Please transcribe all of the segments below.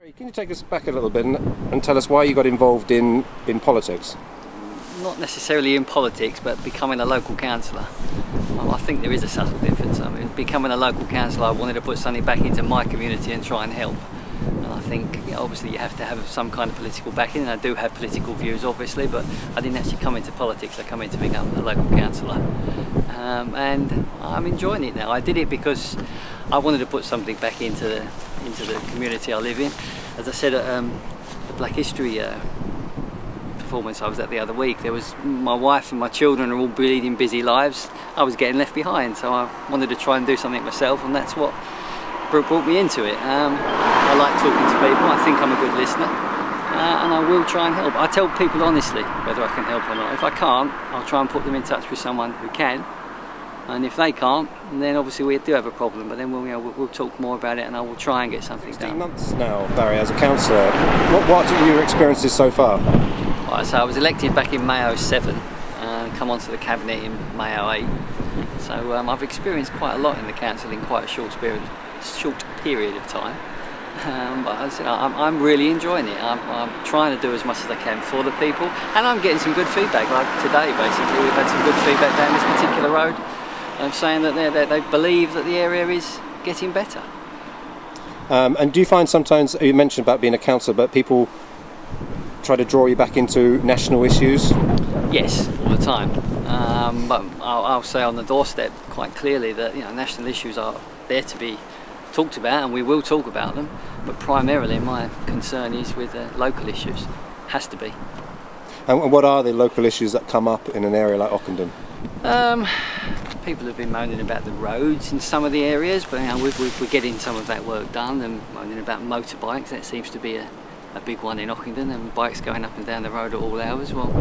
Can you take us back a little bit and tell us why you got involved in politics? Not necessarily in politics, but becoming a local councillor. I think there is a subtle difference. I mean, becoming a local councillor, I wanted to put something back into my community and try and help. And I think, obviously you have to have some kind of political backing, and I do have political views obviously, but I didn't actually come into politics, I come in to become a local councillor. And I'm enjoying it now. I did it because I wanted to put something back into the community I live in. As I said at the Black History performance I was at the other week, there was my wife and my children are all leading busy lives. I was getting left behind, so I wanted to try and do something myself, and that's what brought me into it. I like talking to people, I think I'm a good listener, and I will try and help. I tell people honestly whether I can help or not. If I can't, I'll try and put them in touch with someone who can, and if they can't, then obviously we do have a problem, but then we'll talk more about it and I will try and get something 16 done. months now, Barry, as a councillor. What are your experiences so far? Right, so I was elected back in May 07 and come onto the cabinet in May 08. So I've experienced quite a lot in the council in quite a short period of time. But as I said, I'm really enjoying it. I'm trying to do as much as I can for the people, and I'm getting some good feedback. Like today, basically, we've had some good feedback down this particular road, saying that they believe that the area is getting better. And do you find sometimes, you mentioned about being a councillor, but people try to draw you back into national issues? Yes, all the time. But I'll say on the doorstep quite clearly that national issues are there to be talked about, and we will talk about them, but primarily my concern is with local issues. Has to be. And what are the local issues that come up in an area like Ockendon? People have been moaning about the roads in some of the areas, but we're getting some of that work done, and moaning about motorbikes. That seems to be a big one in Ockendon, and bikes going up and down the road at all hours. Well,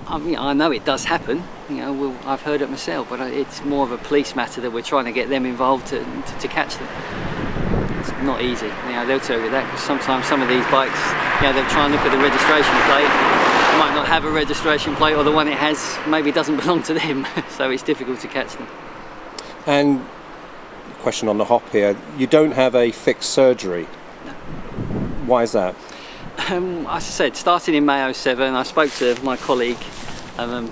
I know it does happen, I've heard it myself, but it's more of a police matter that we're trying to get them involved to catch them. It's not easy, they'll tell you that, because sometimes some of these bikes, they'll try and look at the registration plate, it might not have a registration plate, or the one it has maybe doesn't belong to them, so it's difficult to catch them. And question on the hop here, you don't have a fixed surgery. No. Why is that? As I said, starting in May 07, I spoke to my colleague,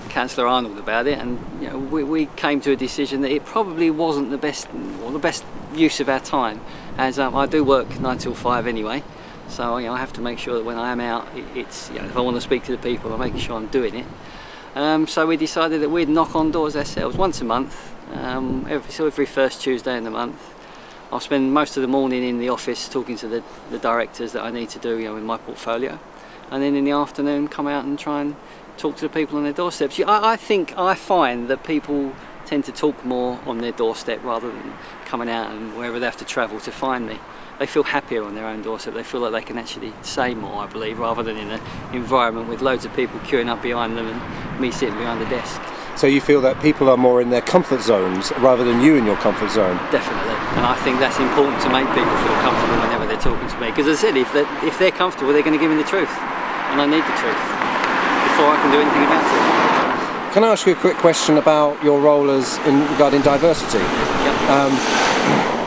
Councillor Arnold, about it, and we came to a decision that it probably wasn't the best use of our time, as I do work 9 till 5 anyway, so I have to make sure that when I am out, it's if I want to speak to the people, I'm making sure I'm doing it. So we decided that we'd knock on doors ourselves once a month, every first Tuesday in the month. I'll spend most of the morning in the office talking to the directors that I need to do in my portfolio, and then in the afternoon come out and try and talk to the people on their doorsteps. I find that people tend to talk more on their doorstep rather than coming out and wherever they have to travel to find me. They feel happier on their own doorstep, they feel like they can actually say more, I believe, rather than in an environment with loads of people queuing up behind them and me sitting behind the desk. So you feel that people are more in their comfort zones rather than you in your comfort zone? Definitely, and I think that's important to make people feel comfortable whenever they're talking to me, because as I said, if they're comfortable, they're going to give me the truth, and I need the truth before I can do anything about it. Can I ask you a quick question about your role regarding diversity? Yep.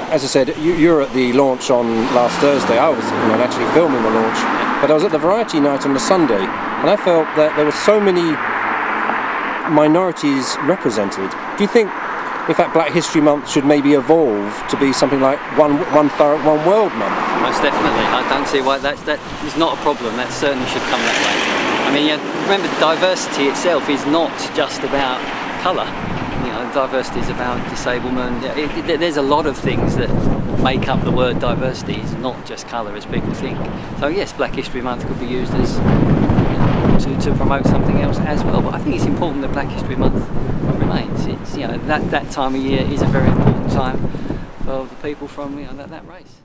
As I said, you were at the launch on last Thursday. I was actually filming the launch, but I was at the Variety Night on the Sunday, and I felt that there were so many minorities represented. Do you think, in fact, Black History Month should maybe evolve to be something like One World Month? Most definitely. I don't see why that is not a problem. That certainly should come that way. I mean, remember, diversity itself is not just about colour. Diversity is about disablement. There's a lot of things that make up the word diversity. It's not just colour, as people think. So yes, Black History Month could be used as to promote something else as well. But I think it's important that Black History Month remains. It's that time of year is a very important time for the people from that race.